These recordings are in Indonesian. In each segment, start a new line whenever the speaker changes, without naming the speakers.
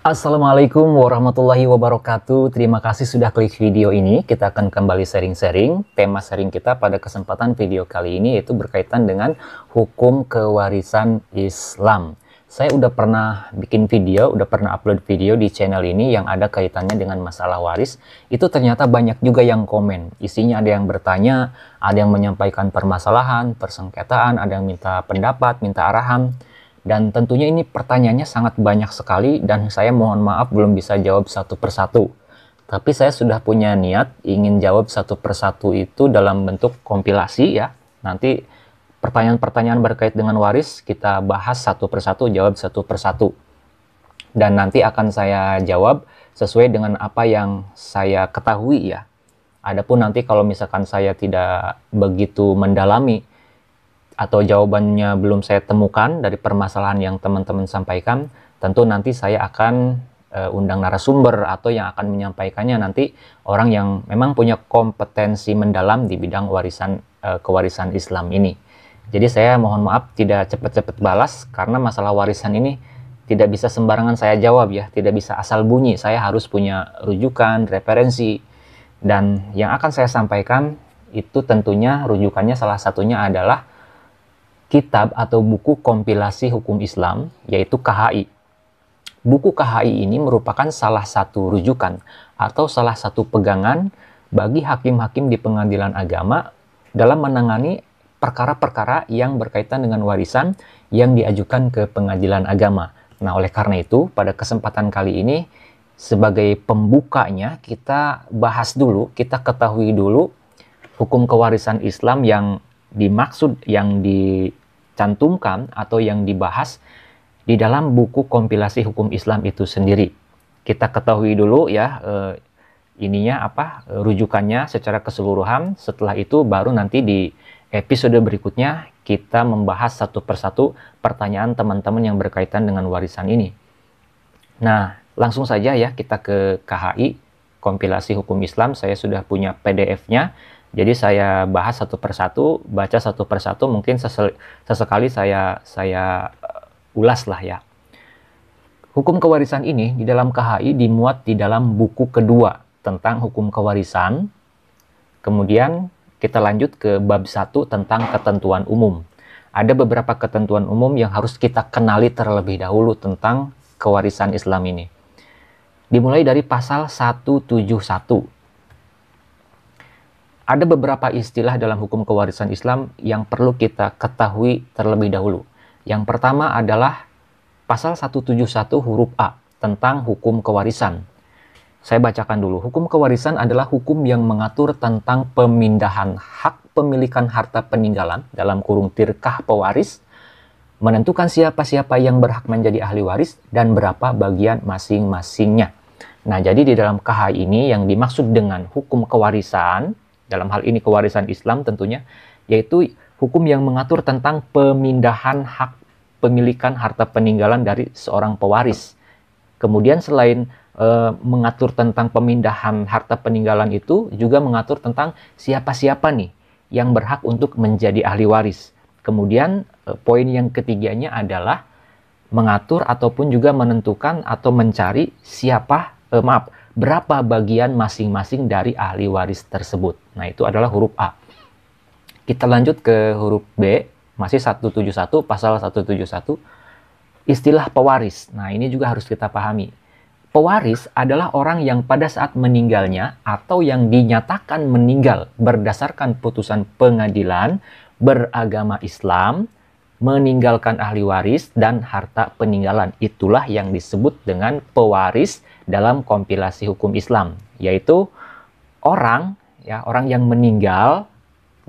Assalamualaikum warahmatullahi wabarakatuh. Terima kasih sudah klik video ini. Kita akan kembali sharing-sharing. Tema sharing kita pada kesempatan video kali ini yaitu berkaitan dengan hukum kewarisan Islam. Saya udah pernah bikin video, udah pernah upload video di channel ini yang ada kaitannya dengan masalah waris. Itu ternyata banyak juga yang komen. Isinya ada yang bertanya, ada yang menyampaikan permasalahan, persengketaan, ada yang minta pendapat, minta arahan. Dan tentunya ini pertanyaannya sangat banyak sekali dan saya mohon maaf belum bisa jawab satu persatu. Tapi saya sudah punya niat ingin jawab satu persatu itu dalam bentuk kompilasi ya. Nanti pertanyaan-pertanyaan berkait dengan waris kita bahas satu persatu, jawab satu persatu. Dan nanti akan saya jawab sesuai dengan apa yang saya ketahui ya. Adapun nanti kalau misalkan saya tidak begitu mendalami atau jawabannya belum saya temukan dari permasalahan yang teman-teman sampaikan, tentu nanti saya akan undang narasumber atau yang akan menyampaikannya nanti orang yang memang punya kompetensi mendalam di bidang kewarisan Islam ini. Jadi saya mohon maaf tidak cepat-cepat balas karena masalah warisan ini tidak bisa sembarangan saya jawab ya, tidak bisa asal bunyi. Saya harus punya rujukan, referensi, dan yang akan saya sampaikan itu tentunya rujukannya salah satunya adalah kitab atau buku kompilasi hukum Islam, yaitu KHI. Buku KHI ini merupakan salah satu rujukan atau salah satu pegangan bagi hakim-hakim di pengadilan agama dalam menangani perkara-perkara yang berkaitan dengan warisan yang diajukan ke pengadilan agama. Nah, oleh karena itu, pada kesempatan kali ini, sebagai pembukanya, kita bahas dulu, kita ketahui dulu hukum kewarisan Islam yang dimaksud, yang dicantumkan atau yang dibahas di dalam buku kompilasi hukum Islam itu sendiri. Kita ketahui dulu ya rujukannya secara keseluruhan. Setelah itu baru nanti di episode berikutnya kita membahas satu persatu pertanyaan teman-teman yang berkaitan dengan warisan ini. Nah, langsung saja ya kita ke KHI kompilasi hukum Islam. Saya sudah punya PDF-nya. Jadi saya bahas satu persatu, baca satu persatu, mungkin sesekali saya ulas lah ya. Hukum kewarisan ini di dalam KHI dimuat di dalam buku kedua tentang hukum kewarisan. Kemudian kita lanjut ke bab 1 tentang ketentuan umum. Ada beberapa ketentuan umum yang harus kita kenali terlebih dahulu tentang kewarisan Islam ini. Dimulai dari pasal 171. Ada beberapa istilah dalam hukum kewarisan Islam yang perlu kita ketahui terlebih dahulu. Yang pertama adalah pasal 171 huruf A tentang hukum kewarisan. Saya bacakan dulu. Hukum kewarisan adalah hukum yang mengatur tentang pemindahan hak pemilikan harta peninggalan dalam kurung tirkah pewaris, menentukan siapa-siapa yang berhak menjadi ahli waris dan berapa bagian masing-masingnya. Nah, jadi di dalam KHI ini yang dimaksud dengan hukum kewarisan, dalam hal ini kewarisan Islam tentunya, yaitu hukum yang mengatur tentang pemindahan hak pemilikan harta peninggalan dari seorang pewaris. Kemudian selain mengatur tentang pemindahan harta peninggalan itu, juga mengatur tentang siapa-siapa nih yang berhak untuk menjadi ahli waris. Kemudian poin yang ketiganya adalah mengatur ataupun juga menentukan atau mencari berapa bagian masing-masing dari ahli waris tersebut. Nah, itu adalah huruf A. Kita lanjut ke huruf B, masih 171, pasal 171, istilah pewaris. Nah, ini juga harus kita pahami. Pewaris adalah orang yang pada saat meninggalnya atau yang dinyatakan meninggal berdasarkan putusan pengadilan beragama Islam, meninggalkan ahli waris dan harta peninggalan. Itulah yang disebut dengan pewaris dalam kompilasi hukum Islam, yaitu orang yang meninggal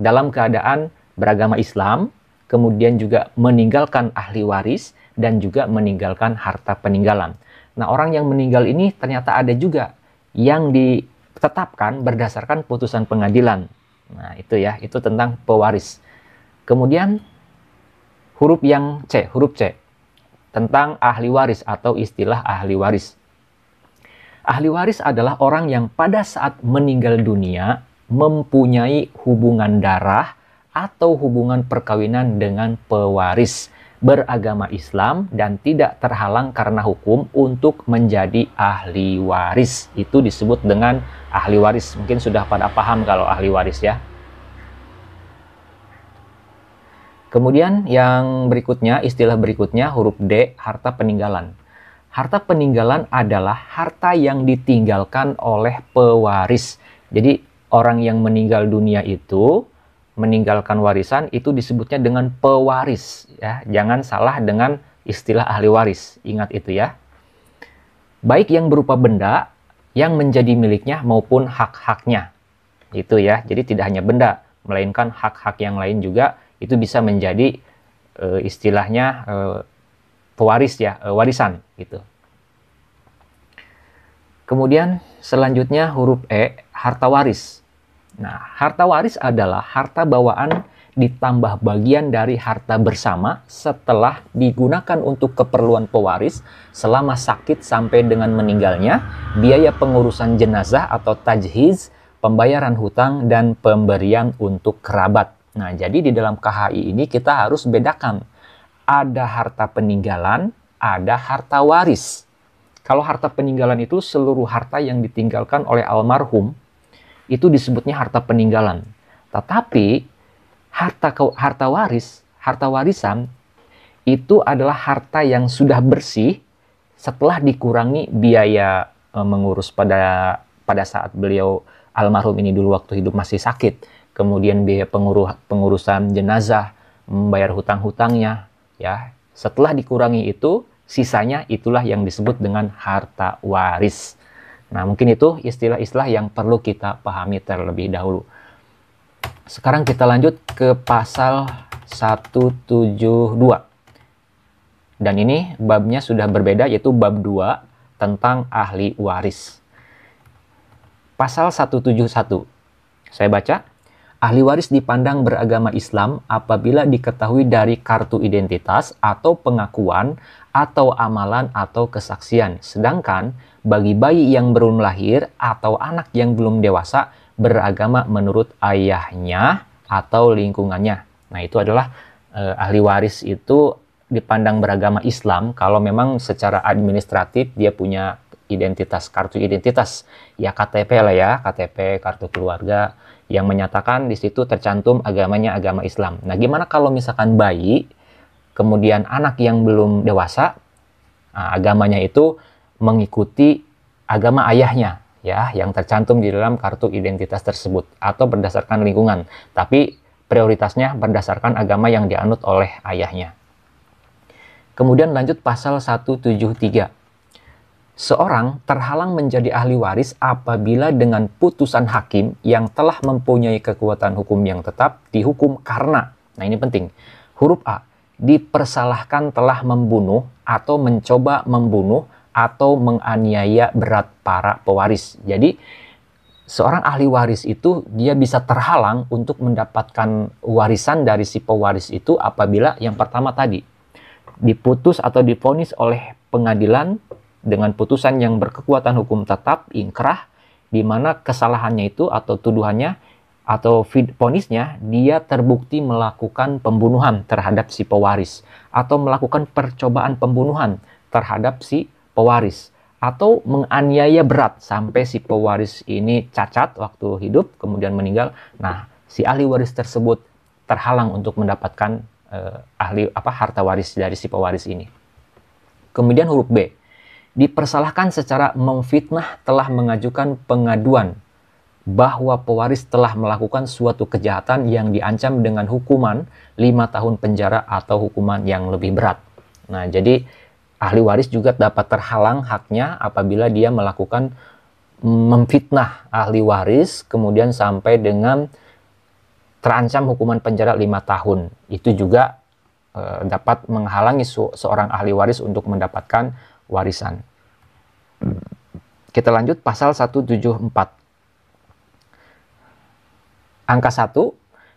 dalam keadaan beragama Islam, kemudian juga meninggalkan ahli waris dan juga meninggalkan harta peninggalan. Nah, orang yang meninggal ini ternyata ada juga yang ditetapkan berdasarkan putusan pengadilan. Nah, itu ya, itu tentang pewaris. Kemudian huruf C, tentang ahli waris atau istilah ahli waris. Ahli waris adalah orang yang pada saat meninggal dunia mempunyai hubungan darah atau hubungan perkawinan dengan pewaris beragama Islam dan tidak terhalang karena hukum untuk menjadi ahli waris. Itu disebut dengan ahli waris. Mungkin sudah pada paham kalau ahli waris ya. Kemudian yang berikutnya, istilah berikutnya huruf D, harta peninggalan. Harta peninggalan adalah harta yang ditinggalkan oleh pewaris. Jadi orang yang meninggal dunia itu meninggalkan warisan itu disebutnya dengan pewaris ya. Jangan salah dengan istilah ahli waris. Ingat itu ya. Baik yang berupa benda yang menjadi miliknya maupun hak-haknya. Itu ya. Jadi tidak hanya benda, melainkan hak-hak yang lain juga itu bisa menjadi istilahnya pewaris ya, warisan gitu. Kemudian selanjutnya huruf E, harta waris. Nah, harta waris adalah harta bawaan ditambah bagian dari harta bersama setelah digunakan untuk keperluan pewaris selama sakit sampai dengan meninggalnya, biaya pengurusan jenazah atau tajhiz, pembayaran hutang, dan pemberian untuk kerabat. Nah, jadi di dalam KHI ini kita harus bedakan. Ada harta peninggalan, ada harta waris. Kalau harta peninggalan itu seluruh harta yang ditinggalkan oleh almarhum, itu disebutnya harta peninggalan. Tetapi harta warisan itu adalah harta yang sudah bersih setelah dikurangi biaya mengurus pada saat beliau almarhum ini dulu waktu hidup masih sakit, kemudian biaya pengurusan jenazah, membayar hutang-hutangnya ya. Setelah dikurangi itu, sisanya itulah yang disebut dengan harta waris. Nah, mungkin itu istilah-istilah yang perlu kita pahami terlebih dahulu. Sekarang kita lanjut ke pasal 172. Dan ini babnya sudah berbeda, yaitu bab 2 tentang ahli waris. Pasal 171. Saya baca. Ahli waris dipandang beragama Islam apabila diketahui dari kartu identitas atau pengakuan atau amalan atau kesaksian. Sedangkan bagi bayi yang belum lahir atau anak yang belum dewasa beragama menurut ayahnya atau lingkungannya. Nah, itu adalah ahli waris itu dipandang beragama Islam kalau memang secara administratif dia punya identitas, kartu identitas. Ya KTP lah ya, KTP, kartu keluarga yang menyatakan di situ tercantum agamanya agama Islam. Nah, gimana kalau misalkan bayi, kemudian anak yang belum dewasa, agamanya itu mengikuti agama ayahnya, ya, yang tercantum di dalam kartu identitas tersebut, atau berdasarkan lingkungan, tapi prioritasnya berdasarkan agama yang dianut oleh ayahnya. Kemudian lanjut pasal 173. Seorang terhalang menjadi ahli waris apabila dengan putusan hakim yang telah mempunyai kekuatan hukum yang tetap dihukum karena, nah ini penting, huruf A, dipersalahkan telah membunuh atau mencoba membunuh atau menganiaya berat para pewaris. Jadi seorang ahli waris itu dia bisa terhalang untuk mendapatkan warisan dari si pewaris itu apabila yang pertama tadi diputus atau divonis oleh pengadilan dengan putusan yang berkekuatan hukum tetap, inkrah, di mana kesalahannya itu atau tuduhannya atau vonisnya dia terbukti melakukan pembunuhan terhadap si pewaris atau melakukan percobaan pembunuhan terhadap si pewaris atau menganiaya berat sampai si pewaris ini cacat waktu hidup kemudian meninggal. Nah, si ahli waris tersebut terhalang untuk mendapatkan harta waris dari si pewaris ini. Kemudian huruf B, dipersalahkan secara memfitnah telah mengajukan pengaduan bahwa pewaris telah melakukan suatu kejahatan yang diancam dengan hukuman 5 tahun penjara atau hukuman yang lebih berat. Nah, jadi ahli waris juga dapat terhalang haknya apabila dia melakukan memfitnah ahli waris kemudian sampai dengan terancam hukuman penjara 5 tahun. Itu juga dapat menghalangi seorang ahli waris untuk mendapatkan warisan. Kita lanjut pasal 174. Angka 1,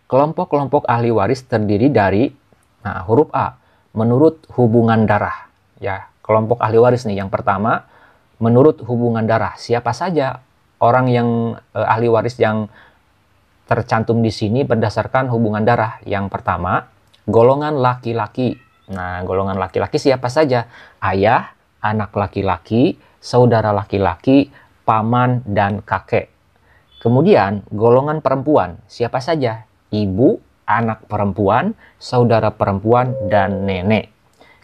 kelompok-kelompok ahli waris terdiri dari huruf A, menurut hubungan darah. Ya, kelompok ahli waris nih yang pertama, menurut hubungan darah. Siapa saja orang yang ahli waris yang tercantum di sini berdasarkan hubungan darah? Yang pertama, golongan laki-laki Nah, golongan laki-laki siapa saja? Ayah, anak laki-laki, saudara laki-laki, paman, dan kakek. Kemudian, golongan perempuan siapa saja? Ibu, anak perempuan, saudara perempuan, dan nenek.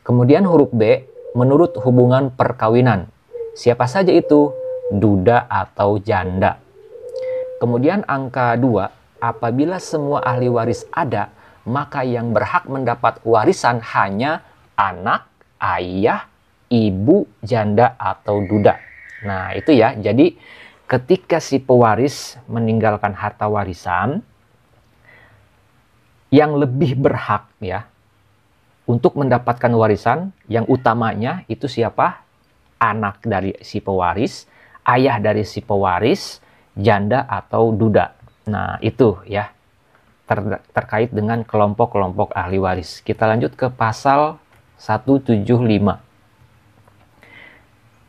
Kemudian huruf B, menurut hubungan perkawinan. Siapa saja itu? Duda atau janda. Kemudian angka 2, apabila semua ahli waris ada, maka yang berhak mendapat warisan hanya anak, ayah, ibu, janda, atau duda. Nah, itu ya. Jadi, ketika si pewaris meninggalkan harta warisan, yang lebih berhak ya untuk mendapatkan warisan, yang utamanya itu siapa? Anak dari si pewaris, ayah dari si pewaris, janda atau duda. Nah, itu ya terkait dengan kelompok-kelompok ahli waris. Kita lanjut ke pasal 175.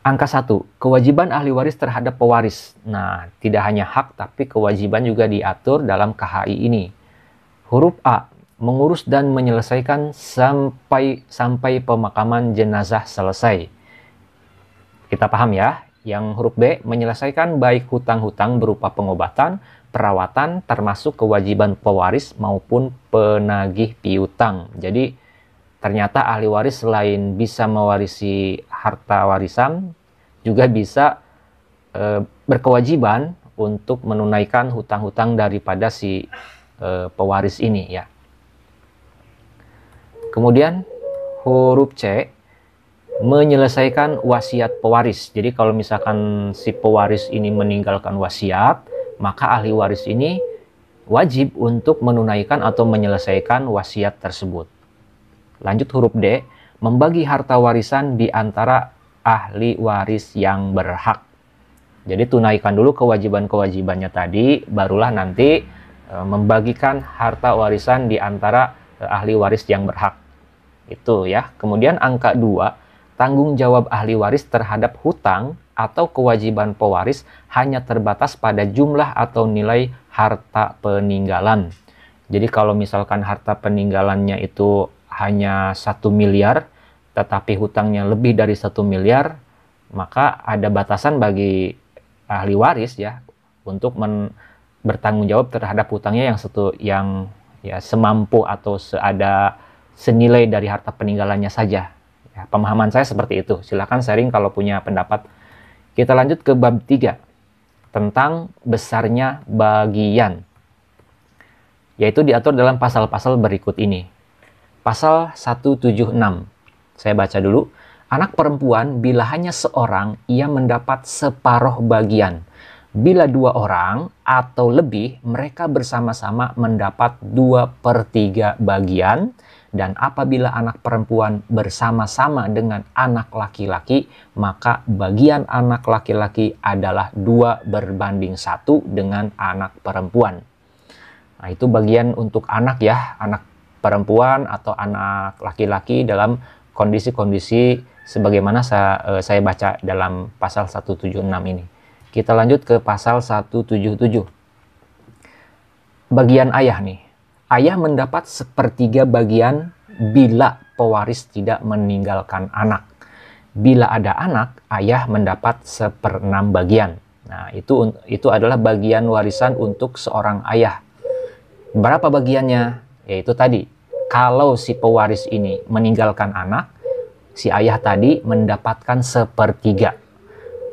Angka 1, kewajiban ahli waris terhadap pewaris. Nah, tidak hanya hak tapi kewajiban juga diatur dalam KHI ini. Huruf A, mengurus dan menyelesaikan sampai pemakaman jenazah selesai. Kita paham ya. Yang huruf B, menyelesaikan baik hutang-hutang berupa pengobatan, perawatan, termasuk kewajiban pewaris maupun penagih piutang. Jadi, ternyata ahli waris selain bisa mewarisi harta warisan, juga bisa berkewajiban untuk menunaikan hutang-hutang daripada si pewaris ini ya. Kemudian, huruf C, menyelesaikan wasiat pewaris. Jadi kalau misalkan si pewaris ini meninggalkan wasiat, maka ahli waris ini wajib untuk menunaikan atau menyelesaikan wasiat tersebut. Lanjut huruf D, membagi harta warisan di antara ahli waris yang berhak. Jadi tunaikan dulu kewajiban-kewajibannya tadi, barulah nanti membagikan harta warisan di antara ahli waris yang berhak. Itu ya. Kemudian angka 2, tanggung jawab ahli waris terhadap hutang atau kewajiban pewaris hanya terbatas pada jumlah atau nilai harta peninggalan. Jadi kalau misalkan harta peninggalannya itu hanya 1 miliar, tetapi hutangnya lebih dari 1 miliar, maka ada batasan bagi ahli waris ya untuk bertanggung jawab terhadap hutangnya yang semampu atau senilai dari harta peninggalannya saja. Ya, pemahaman saya seperti itu. Silahkan sharing kalau punya pendapat. Kita lanjut ke bab 3 tentang besarnya bagian, yaitu diatur dalam pasal-pasal berikut ini. Pasal 176, saya baca dulu. Anak perempuan bila hanya seorang, ia mendapat separuh bagian. Bila 2 orang atau lebih, mereka bersama-sama mendapat 2/3 bagian. Dan apabila anak perempuan bersama-sama dengan anak laki-laki, maka bagian anak laki-laki adalah 2/1 dengan anak perempuan. Nah, itu bagian untuk anak ya, anak perempuan atau anak laki-laki dalam kondisi-kondisi sebagaimana saya baca dalam pasal 176 ini. Kita lanjut ke pasal 177. Bagian ayah nih. Ayah mendapat 1/3 bagian bila pewaris tidak meninggalkan anak. Bila ada anak, ayah mendapat 1/6 bagian. Nah, itu adalah bagian warisan untuk seorang ayah. Berapa bagiannya? Yaitu tadi, kalau si pewaris ini meninggalkan anak, si ayah tadi mendapatkan 1/3.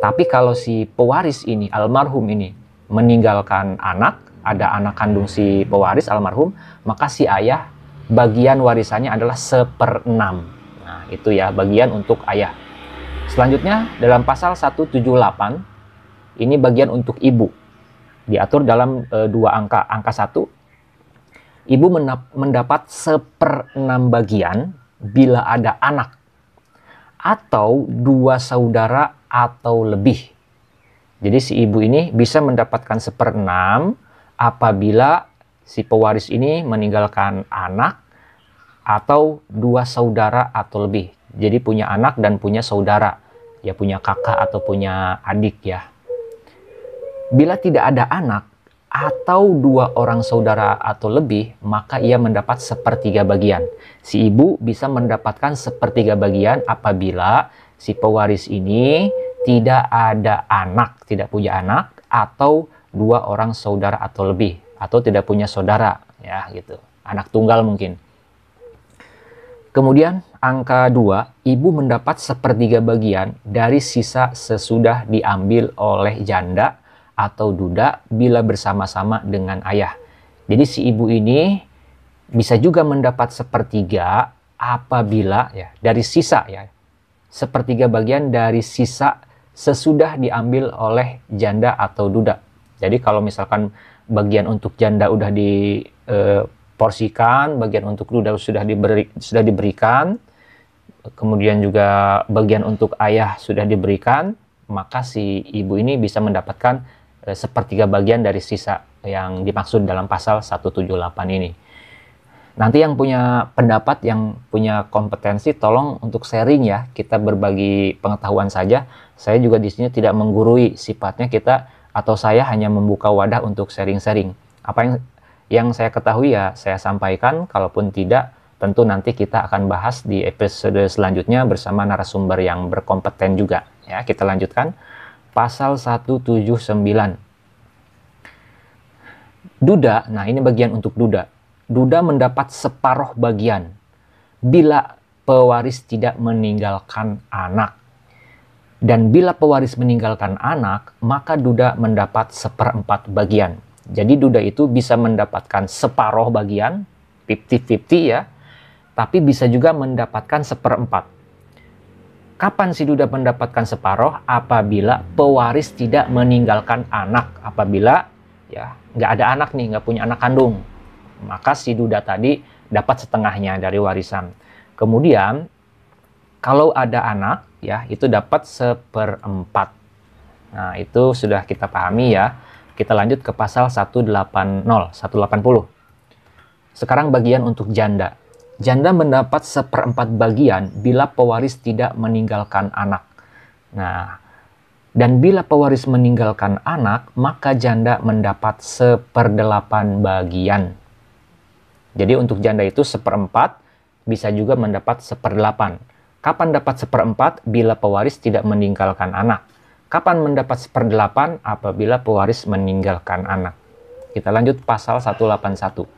Tapi kalau si pewaris ini, almarhum ini, meninggalkan anak, ada anak kandung si pewaris almarhum, maka si ayah bagian warisannya adalah 1/6. Nah, itu ya bagian untuk ayah. Selanjutnya dalam pasal 178, ini bagian untuk ibu. Diatur dalam 2 angka. Angka 1, ibu mendapat 1/6 bagian bila ada anak atau 2 saudara atau lebih. Jadi si ibu ini bisa mendapatkan 1/6 apabila si pewaris ini meninggalkan anak atau 2 saudara atau lebih. Jadi punya anak dan punya saudara. Ya punya kakak atau punya adik ya. Bila tidak ada anak atau dua orang saudara atau lebih, maka ia mendapat sepertiga bagian. Si ibu bisa mendapatkan sepertiga bagian apabila si pewaris ini tidak ada anak, tidak punya anak, atau dua orang saudara atau lebih, atau tidak punya saudara, ya gitu. Anak tunggal mungkin. Kemudian angka 2, ibu mendapat sepertiga bagian dari sisa sesudah diambil oleh janda atau duda bila bersama-sama dengan ayah. Jadi si ibu ini bisa juga mendapat sepertiga apabila ya dari sisa ya. Sepertiga bagian dari sisa sesudah diambil oleh janda atau duda. Jadi kalau misalkan bagian untuk janda udah diporsikan, bagian untuk duda sudah diberikan, kemudian juga bagian untuk ayah sudah diberikan, maka si ibu ini bisa mendapatkan sepertiga bagian dari sisa yang dimaksud dalam pasal 178 ini. Nanti yang punya pendapat, yang punya kompetensi, tolong untuk sharing ya. Kita berbagi pengetahuan saja. Saya juga di sini tidak menggurui, sifatnya kita atau saya hanya membuka wadah untuk sharing-sharing. Apa yang saya ketahui ya saya sampaikan, kalaupun tidak, tentu nanti kita akan bahas di episode selanjutnya bersama narasumber yang berkompeten juga. Ya, kita lanjutkan. Pasal 179. Duda, nah ini bagian untuk duda. Duda mendapat separuh bagian bila pewaris tidak meninggalkan anak. Dan bila pewaris meninggalkan anak, maka duda mendapat seperempat bagian. Jadi duda itu bisa mendapatkan separuh bagian, 50-50 ya, tapi bisa juga mendapatkan seperempat. Kapan si duda mendapatkan separuh? Apabila pewaris tidak meninggalkan anak. Apabila ya nggak ada anak nih, nggak punya anak kandung, maka si duda tadi dapat setengahnya dari warisan. Kemudian kalau ada anak ya itu dapat seperempat. Nah itu sudah kita pahami ya. Kita lanjut ke pasal 180. Sekarang bagian untuk janda. Janda mendapat seperempat bagian bila pewaris tidak meninggalkan anak. Nah, dan bila pewaris meninggalkan anak, maka janda mendapat 1/8 bagian. Jadi untuk janda itu 1/4, bisa juga mendapat 1/8. Kapan dapat 1/4? Bila pewaris tidak meninggalkan anak. Kapan mendapat 1/8? Apabila pewaris meninggalkan anak. Kita lanjut pasal 181.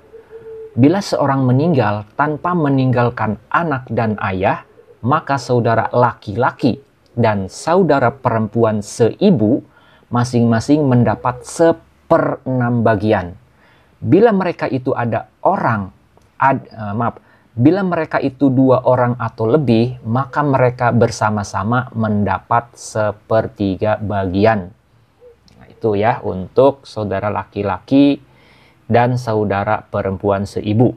Bila seorang meninggal tanpa meninggalkan anak dan ayah, maka saudara laki-laki dan saudara perempuan seibu masing-masing mendapat 1/6 bagian. Bila mereka itu bila mereka itu 2 orang atau lebih, maka mereka bersama-sama mendapat 1/3 bagian. Nah, itu ya untuk saudara laki-laki dan saudara perempuan seibu.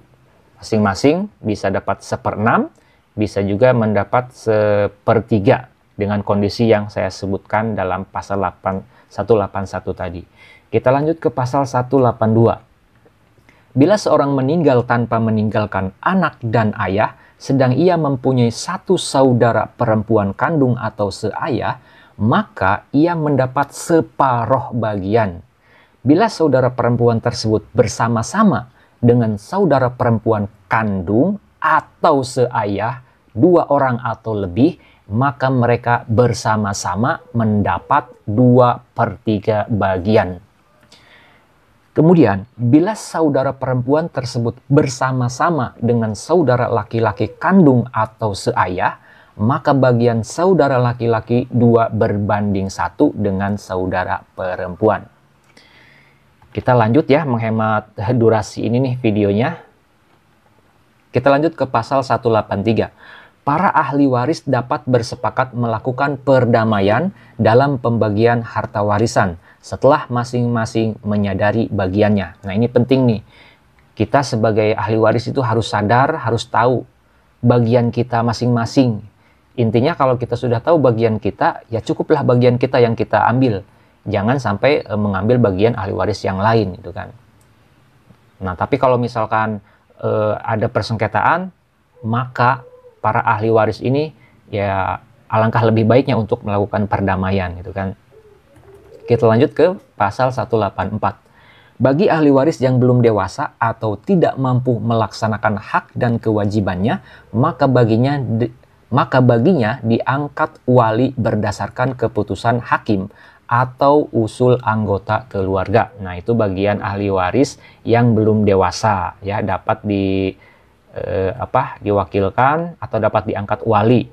Masing-masing bisa dapat 1/6, bisa juga mendapat 1/3 dengan kondisi yang saya sebutkan dalam pasal 181 tadi. Kita lanjut ke pasal 182. Bila seorang meninggal tanpa meninggalkan anak dan ayah, sedang ia mempunyai 1 saudara perempuan kandung atau seayah, maka ia mendapat separuh bagian. Bila saudara perempuan tersebut bersama-sama dengan saudara perempuan kandung atau seayah, 2 orang atau lebih, maka mereka bersama-sama mendapat 2/3 bagian. Kemudian, bila saudara perempuan tersebut bersama-sama dengan saudara laki-laki kandung atau seayah, maka bagian saudara laki-laki 2/1 dengan saudara perempuan. Kita lanjut ya, menghemat durasi ini nih videonya. Kita lanjut ke pasal 183. Para ahli waris dapat bersepakat melakukan perdamaian dalam pembagian harta warisan setelah masing-masing menyadari bagiannya. Nah ini penting nih. Kita sebagai ahli waris itu harus sadar, harus tahu bagian kita masing-masing. Intinya kalau kita sudah tahu bagian kita, ya cukuplah bagian kita yang kita ambil. Jangan sampai mengambil bagian ahli waris yang lain gitu kan. Nah, tapi kalau misalkan ada persengketaan, maka para ahli waris ini ya alangkah lebih baiknya untuk melakukan perdamaian gitu kan. Kita lanjut ke pasal 184. Bagi ahli waris yang belum dewasa atau tidak mampu melaksanakan hak dan kewajibannya, maka baginya diangkat wali berdasarkan keputusan hakim atau usul anggota keluarga. Nah, itu bagian ahli waris yang belum dewasa, ya, dapat diwakilkan atau dapat diangkat wali,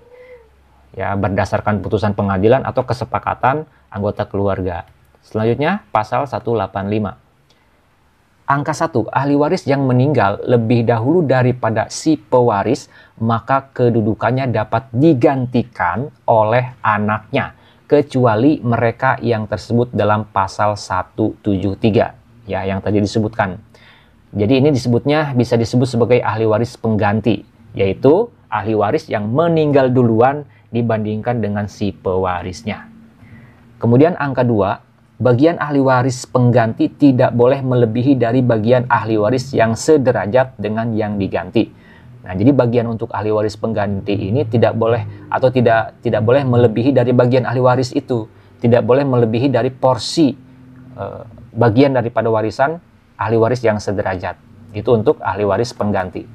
ya, berdasarkan putusan pengadilan atau kesepakatan anggota keluarga. Selanjutnya pasal 185. Angka 1, ahli waris yang meninggal lebih dahulu daripada si pewaris, maka kedudukannya dapat digantikan oleh anaknya, kecuali mereka yang tersebut dalam pasal 173, ya, yang tadi disebutkan. Jadi ini bisa disebut sebagai ahli waris pengganti, yaitu ahli waris yang meninggal duluan dibandingkan dengan si pewarisnya. Kemudian angka 2, bagian ahli waris pengganti tidak boleh melebihi dari bagian ahli waris yang sederajat dengan yang diganti. Nah, jadi bagian untuk ahli waris pengganti ini tidak boleh melebihi dari bagian ahli waris itu. Tidak boleh melebihi dari porsi bagian daripada warisan ahli waris yang sederajat. Itu untuk ahli waris pengganti.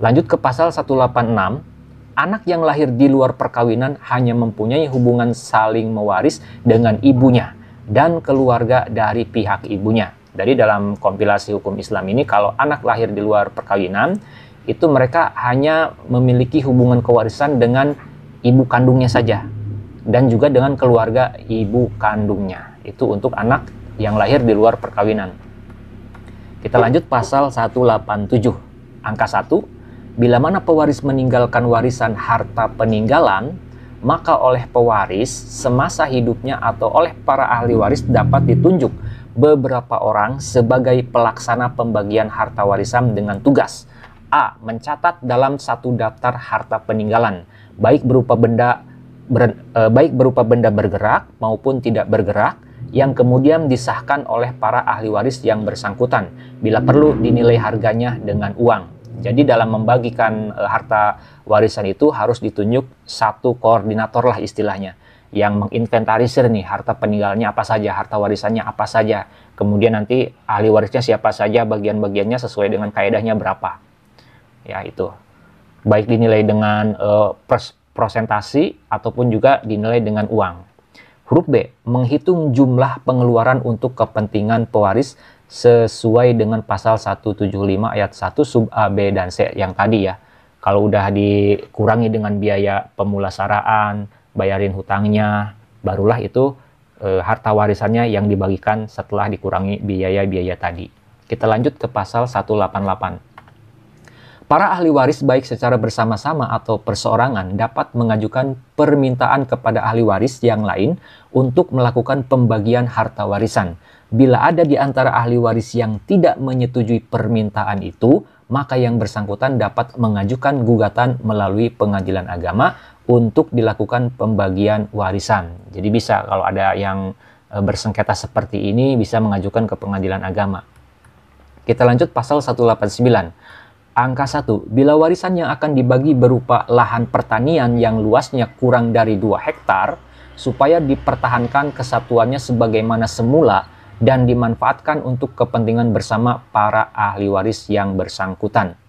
Lanjut ke pasal 186. Anak yang lahir di luar perkawinan hanya mempunyai hubungan saling mewaris dengan ibunya dan keluarga dari pihak ibunya. Jadi dalam kompilasi hukum Islam ini, kalau anak lahir di luar perkawinan, itu mereka hanya memiliki hubungan kewarisan dengan ibu kandungnya saja, dan juga dengan keluarga ibu kandungnya. Itu untuk anak yang lahir di luar perkawinan. Kita lanjut pasal 187, angka 1. Bila mana pewaris meninggalkan warisan harta peninggalan, maka oleh pewaris semasa hidupnya atau oleh para ahli waris dapat ditunjuk beberapa orang sebagai pelaksana pembagian harta warisan dengan tugas: A. Mencatat dalam satu daftar harta peninggalan, baik berupa benda bergerak maupun tidak bergerak, yang kemudian disahkan oleh para ahli waris yang bersangkutan, bila perlu dinilai harganya dengan uang. Jadi dalam membagikan harta warisan itu harus ditunjuk satu koordinator lah istilahnya, yang menginventarisir nih harta peninggalannya apa saja, harta warisannya apa saja. Kemudian nanti ahli warisnya siapa saja, bagian-bagiannya sesuai dengan kaedahnya berapa. Ya, itu. Baik dinilai dengan prosentasi ataupun juga dinilai dengan uang. Huruf B, menghitung jumlah pengeluaran untuk kepentingan pewaris sesuai dengan pasal 175 ayat 1 sub A, B, dan C yang tadi ya. Kalau udah dikurangi dengan biaya pemulasaraan, bayarin hutangnya, barulah itu harta warisannya yang dibagikan setelah dikurangi biaya-biaya tadi. Kita lanjut ke pasal 188. Para ahli waris baik secara bersama-sama atau perseorangan dapat mengajukan permintaan kepada ahli waris yang lain untuk melakukan pembagian harta warisan. Bila ada di antara ahli waris yang tidak menyetujui permintaan itu, maka yang bersangkutan dapat mengajukan gugatan melalui pengadilan agama untuk dilakukan pembagian warisan. Jadi bisa, kalau ada yang bersengketa seperti ini, bisa mengajukan ke pengadilan agama. Kita lanjut pasal 189. Angka 1. Bila warisan yang akan dibagi berupa lahan pertanian yang luasnya kurang dari 2 hektar, supaya dipertahankan kesatuannya sebagaimana semula dan dimanfaatkan untuk kepentingan bersama para ahli waris yang bersangkutan.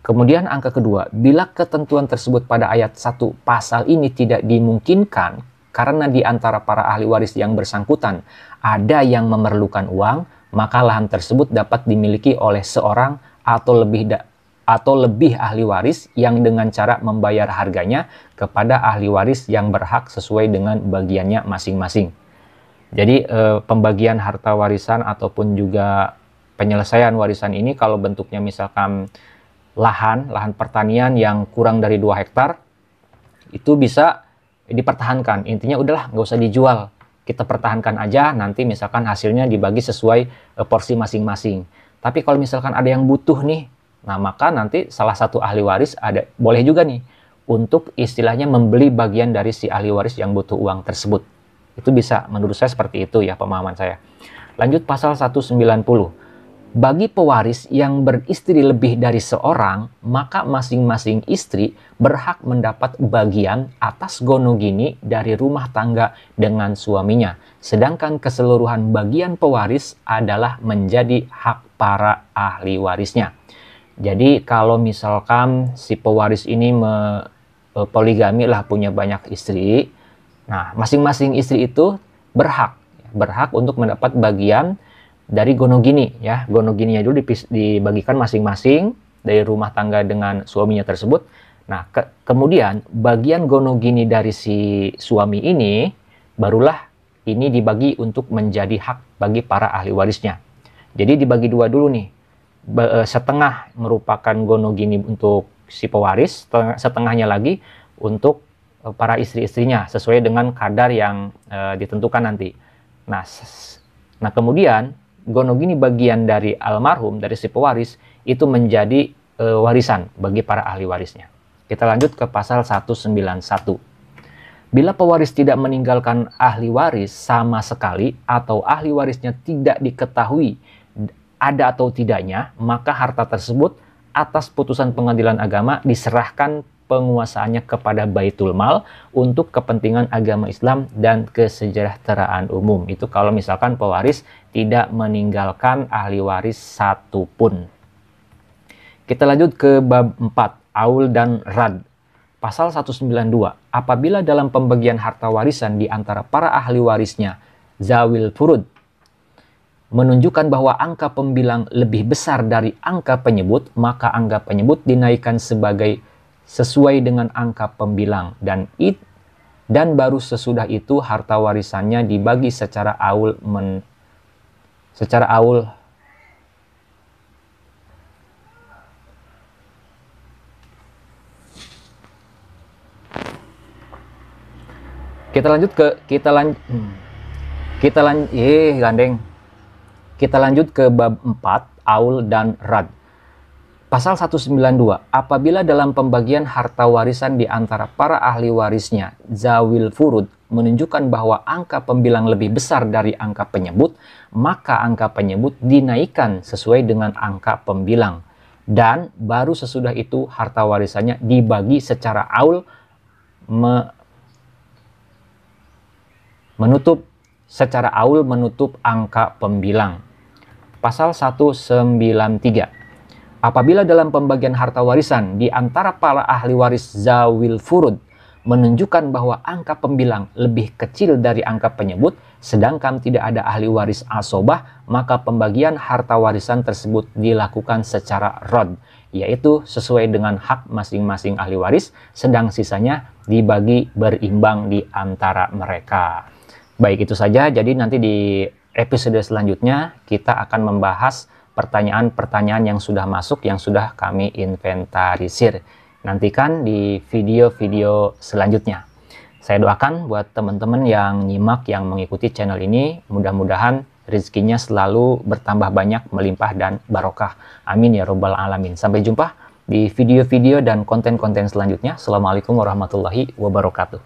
Kemudian angka kedua, bila ketentuan tersebut pada ayat 1 pasal ini tidak dimungkinkan karena di antara para ahli waris yang bersangkutan ada yang memerlukan uang, maka lahan tersebut dapat dimiliki oleh seorang atau lebih ahli waris yang dengan cara membayar harganya kepada ahli waris yang berhak sesuai dengan bagiannya masing-masing. Jadi pembagian harta warisan ataupun juga penyelesaian warisan ini kalau bentuknya misalkan lahan pertanian yang kurang dari 2 hektar, itu bisa dipertahankan. Intinya udahlah, nggak usah dijual, kita pertahankan aja, nanti misalkan hasilnya dibagi sesuai porsi masing-masing. Tapi kalau misalkan ada yang butuh nih, nah maka nanti salah satu ahli waris boleh juga nih untuk istilahnya membeli bagian dari si ahli waris yang butuh uang tersebut. Itu bisa, menurut saya seperti itu ya pemahaman saya. Lanjut pasal 190. Bagi pewaris yang beristri lebih dari seorang, maka masing-masing istri berhak mendapat bagian atas gonogini dari rumah tangga dengan suaminya. Sedangkan keseluruhan bagian pewaris adalah menjadi hak para ahli warisnya. Jadi kalau misalkan si pewaris ini poligami lah, punya banyak istri, nah masing-masing istri itu berhak untuk mendapat bagian dari gonogini ya. Gonogininya dulu dibagikan masing-masing dari rumah tangga dengan suaminya tersebut. Nah, kemudian bagian gonogini dari si suami ini barulah ini dibagi untuk menjadi hak bagi para ahli warisnya. Jadi dibagi dua dulu nih. Setengah merupakan gonogini untuk si pewaris, setengahnya lagi untuk para istri-istrinya sesuai dengan kadar yang ditentukan nanti. Nah, kemudian gonogini bagian dari almarhum, dari si pewaris, itu menjadi warisan bagi para ahli warisnya. Kita lanjut ke pasal 191. Bila pewaris tidak meninggalkan ahli waris sama sekali atau ahli warisnya tidak diketahui ada atau tidaknya, maka harta tersebut atas putusan pengadilan agama diserahkan penguasaannya kepada Baitul Mal untuk kepentingan agama Islam dan kesejahteraan umum. Itu kalau misalkan pewaris tidak meninggalkan ahli waris satupun. Kita lanjut ke bab 4, Aul dan Rad. Pasal 192, apabila dalam pembagian harta warisan di antara para ahli warisnya, Zawil Furud menunjukkan bahwa angka pembilang lebih besar dari angka penyebut, maka angka penyebut dinaikkan sesuai dengan angka pembilang, dan baru sesudah itu harta warisannya dibagi secara aul. Kita lanjut ke bab 4, Aul dan Rad. Pasal 192, apabila dalam pembagian harta warisan di antara para ahli warisnya, Zawil Furud menunjukkan bahwa angka pembilang lebih besar dari angka penyebut, maka angka penyebut dinaikkan sesuai dengan angka pembilang. Dan baru sesudah itu harta warisannya dibagi secara aul menutup angka pembilang. Pasal 193. Apabila dalam pembagian harta warisan di antara para ahli waris Zawil Furud menunjukkan bahwa angka pembilang lebih kecil dari angka penyebut, sedangkan tidak ada ahli waris asobah, maka pembagian harta warisan tersebut dilakukan secara rod, yaitu sesuai dengan hak masing-masing ahli waris, sedang sisanya dibagi berimbang di antara mereka. Baik, itu saja. Jadi nanti di episode selanjutnya kita akan membahas pertanyaan-pertanyaan yang sudah masuk, yang sudah kami inventarisir. Nantikan di video-video selanjutnya. Saya doakan buat teman-teman yang nyimak, yang mengikuti channel ini, mudah-mudahan rezekinya selalu bertambah banyak, melimpah, dan barokah. Amin ya robbal alamin. Sampai jumpa di video-video dan konten-konten selanjutnya. Assalamualaikum warahmatullahi wabarakatuh.